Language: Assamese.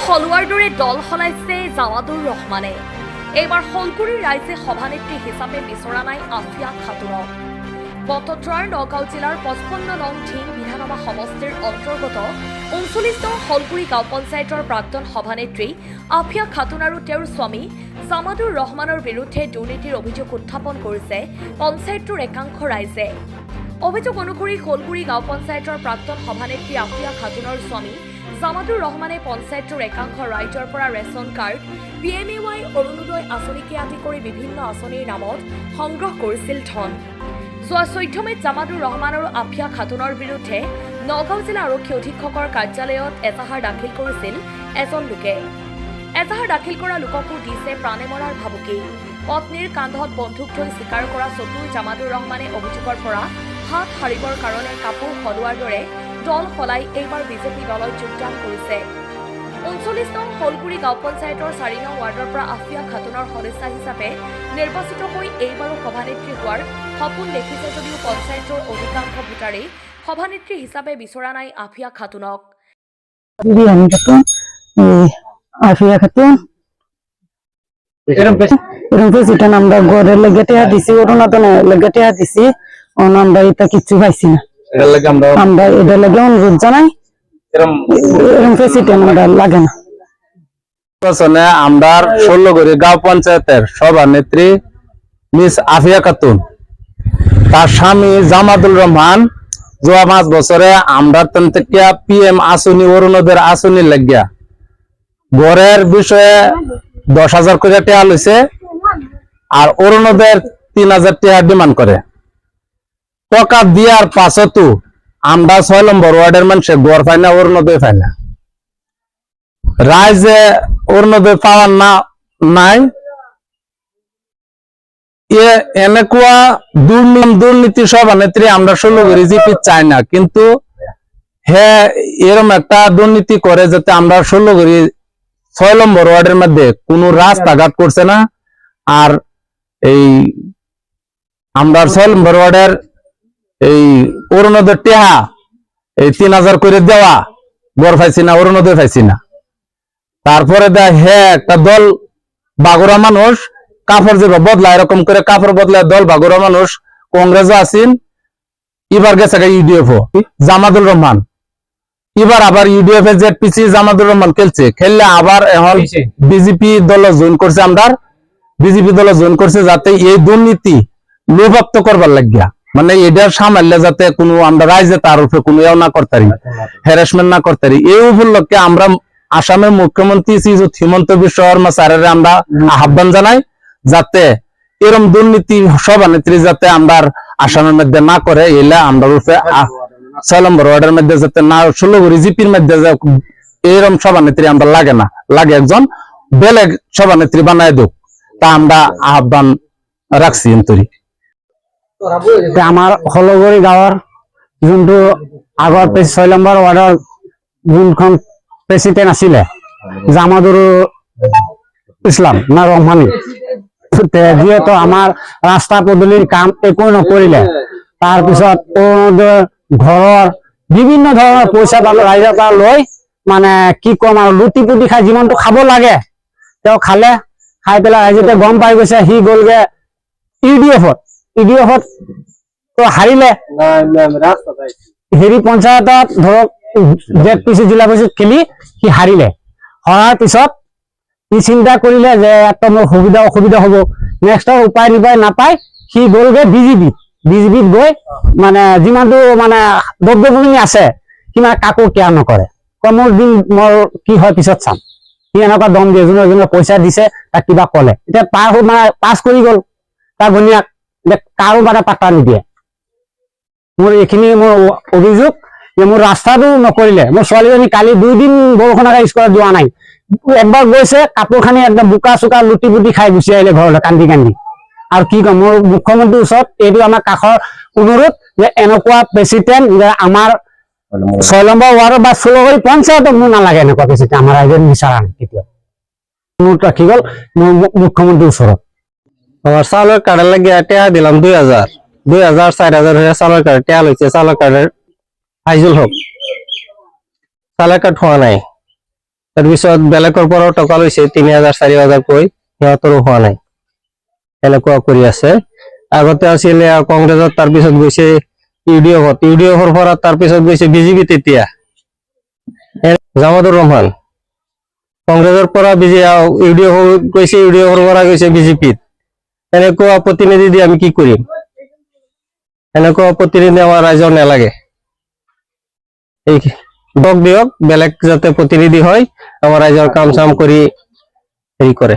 সলোৱাৰ দৰে দল সলাইছে জামাদুৰ ৰহমানে। এইবাৰ শলগুৰিৰ ৰাইজে সভানেত্ৰী হিচাপে বিচৰা নাই আফিয়া খাতুনক। বটদ্ৰৱাৰ নগাঁও জিলাৰ 55 নং ঢিং বিধানসভা সমষ্টিৰ অন্তৰ্গত 39 নং শলগুৰি গাঁও পঞ্চায়তৰ প্ৰাক্তন সভানেত্ৰী আফিয়া খাতুন আৰু তেওঁৰ স্বামী জামাদুৰ ৰহমানৰ বিৰুদ্ধে দুৰ্নীতিৰ অভিযোগ উত্থাপন কৰিছে পঞ্চায়তটোৰ একাংশ ৰাইজে। অভিযোগ অনুসৰি শলগুৰি গাঁও পঞ্চায়তৰ প্ৰাক্তন সভানেত্ৰী আফিয়া খাতুনৰ স্বামী জামাদুৰ ৰহমানে পঞ্চায়তৰ একাংশ ৰাইজৰ পৰা ৰেচন কাৰ্ড, PMAY, অৰুণোদয় আঁচনিকে আদি কৰি বিভিন্ন আঁচনিৰ নামত সংগ্ৰহ কৰিছিল ধন। যোৱা 14 মে'ত জামাদুৰ ৰহমান আৰু আফিয়া খাতুনৰ বিৰুদ্ধে নগাঁও জিলা আৰক্ষী অধীক্ষকৰ কাৰ্যালয়ত এজাহাৰ দাখিল কৰিছিল এজন লোকে। এজাহাৰ দাখিল কৰা লোককো দিছে প্ৰাণে মৰাৰ ভাবুকি। পত্নীৰ কান্ধত বন্দুক থৈ স্বীকাৰ কৰা চতুৰ জামাদুৰ ৰহমানে অভিযোগৰ পৰা হাত সাৰিবৰ কাৰণে কাপোৰ সলোৱাৰ দৰে দল সলাই এইবাৰ বিজেপি দলত যোগদান কৰিছে। 39 নং শলগুৰি গাঁও পঞ্চায়তৰ 4 নং ৱাৰ্ডৰ পৰা আফিয়া খাতুনৰ সদস্যা হিচাপে নিৰ্বাচিত হৈ এইবাৰো সভানেত্ৰী হোৱাৰ সপোন দেখিছে যদিও পঞ্চায়তৰ অধিকাংশ ভোটাৰেই সভানেত্ৰী হিচাপে বিচৰা নাই আফিয়া খাতুনক। আফিয়া খাতুন এরকম প্রেসিডেন্ট আমরা ঘরের লেগেটে দিছি, অরুণাদন লেগেটে দিছি, আমরা এটা কিচ্ছু পাইছি না। আমরা এটা লেগে অনুরোধ জানাই, এরকম প্রেসিডেন্ট আমরা লাগে না। আমরা 16 গাঁও পঞ্চায়েতের সভানেত্রী মিস আফিয়া খাতুন, তার স্বামী জামাদুর রহমান যোৱা 5 বছরে আমরা থেকে PM আসনি, অরুণোদয়ের আসনি লাগিয়া ঘরের বিষয়ে 10,000 করে টাকা লইছে আর অরুণোদয়ের 3,000 টাকা ডিমান্ড করে। টাকা দিয়ার পাছতো আমরা 6 নম্বর ওয়ার্ডের মানুষে ঘর পায় না, অরুণোদয় পায় না। রাইজে অরুণোদয় পাওয়ার না নাই, এনেকুয়া দুর্নীতি সভানেত্রী আমরা 16 জিপি চাই না, কিন্তু হ্যাঁ এরকম একটা দুর্নীতি করে যাতে আমরা 6 নম্বর ওয়ার্ডের মধ্যে কোন রাস্তাঘাট করছে না। আর এই আমরা 6 নম্বর ওয়ার্ডের এই অরুণোদয় টেহা এই 3,000 করে দেওয়া ঘর পাইছি না, অরুণোদয় পাইছি না। তারপরে হ্যাঁ একটা দল বাগুরা মানুষ কাপড় যে বদলা, এরকম করে কাপড় বদলায় দল বাগুরা মানুষ কংগ্রেসও আছেন, এবার গেছে ইউডিএফও জামাদুর রহমান, এবার আবার ইউডিএফ এর ZPC জামাদুর রহমান খেলছে, খেললে আবার এখন বিজেপি দল জয়েন করছে। আমরা বিজেপি দল জয়েন করছে যাতে এই দুর্নীতি লোভাপ্ত করবার লাগিয়া, মানে এটার সামাল্য যাতে কোনো আমরা রাইজে তার উপরে কোনো না করতারি, হ্যারাসমেন্ট না করতারি। এই উপলক্ষে আমরা আসামের মুখ্যমন্ত্রী শ্রীযুত হিমন্ত বিশ্ব শর্মা স্যারের আমরা আহ্বান জানাই যাতে এরকম দুর্নীতি সভানেত্রী যাতে আমরা আসামের মধ্যে না করে, এলে আমরা রূপে 6 নম্বর ওয়ার্ডের মধ্যে যাতে না, 16 জিপির মধ্যে এরকম সভানেত্রী আমরা লাগে না, লাগে একজন বেলেগ সভানেত্রী বানায় দেব, তা আমরা আহ্বান রাখছি। আমার হলগুৰি গাঁৱৰ যোনটো আগৰ 6 নম্বৰ ৱাৰ্ডৰ যোনখন প্ৰেচিডেণ্ট আছিলে জামাদুৰ ইছলাম না ৰহমানী, যিহেতু আমাৰ ৰাস্তা পদূলিৰ কাম একো নকৰিলে, তাৰপিছত ঘৰৰ বিভিন্ন ধৰণৰ পইচা ৰাইজৰ পৰা লৈ মানে কি কম আৰু লুটি পুটি খাই যিমানটো খাব লাগে তেওঁ খালে, খাই পেলাই ৰাইজে গম পাই গৈছে সি গ'লগে ইউডিএফত তো হাৰিলে। হেৰি পঞ্চায়তত ধৰক ZPC জিলা পৰিষদ খেলি সি হাৰিলে, হৰাৰ পিছত সি চিন্তা কৰিলে যে এত মোৰ সুবিধা অসুবিধা হ'ব, নেক্সট উপায় নাপায় সি গ'লগে বিজেপিত গৈ মানে যিমানটো মানে দ্ৰব্যভূমি আছে সিমান কাকো কেয়াৰ নকৰে, মোৰ দিন মোৰ কি হয় পিছত চাম। সি এনেকুৱা দম দিয়ে, যোনে পইচা দিছে তাক কিবা ক'লে, এতিয়া মানে পাছ কৰি গ'ল তাৰ ঘৈণীয়েক, কাৰো মানে পাত্তা নিদিয়ে। মোৰ এইখিনি মোৰ অভিযোগ যে মোৰ ৰাস্তাটো নকৰিলে, মোৰ ছোৱালীজনী কালি 2 দিন বৰষুণ স্কুলত যোৱা নাই, একবাৰ গৈছে কাপোৰ খানি একদম বোকা চোকা লুটি পুটি খাই গুচি আহিলে ঘৰলৈ কান্দি কান্দি। আৰু কি কম, মোৰ মুখ্যমন্ত্ৰীৰ ওচৰত এইটো আমাৰ কাষৰ অনুৰোধ যে এনেকুৱা প্ৰেচিডেণ্ট যে আমাৰ 6 নম্বৰ ৱাৰ্ডৰ বা 16 পঞ্চায়তত মোৰ নালাগে, এনেকুৱা প্ৰেচিডেণ্ট আমাৰ ৰাইজে বিচাৰা নাই কেতিয়াও। অনুৰোধ ৰাখি গ'ল মোৰ মুখ্যমন্ত্ৰীৰ ওচৰত। আমার চাউলের কার্ডের লাগে টেয়া দিলাম 2,000 4,000 হয়ে চাউলের কার্ড টেয়া লইছে, চাউলের কার্ডের ফাইজুল হক চাউলের কার্ড হওয়া নাই। তাৰপিছত বেলেগৰ পৰাও টকা লৈছে 3,000 4,000 কৈ, সিহঁতৰো হোৱা নাই, এনেকুৱা কৰি আছে। আগতে আছিলে কংগ্ৰেছত, তাৰপিছত গৈছে ইউডিএফৰ পৰা, তাৰপিছত গৈছে বিজেপিত। এতিয়া জামাতুৰ ৰহমান কংগ্ৰেছৰ পৰা ইউডিএফ গৈছে, ইউডিএফৰ পৰা গৈছে বিজেপিত। এনেকুৱা প্ৰতিনিধি দি আমি কি কৰিম? এনেকুৱা প্ৰতিনিধি আমাৰ ৰাইজৰ নালাগে। দিয়ক বেলেগ যাতে প্ৰতিনিধি হয়, আমাৰ ৰাইজৰ কাম চাম কৰি হেৰি কৰে।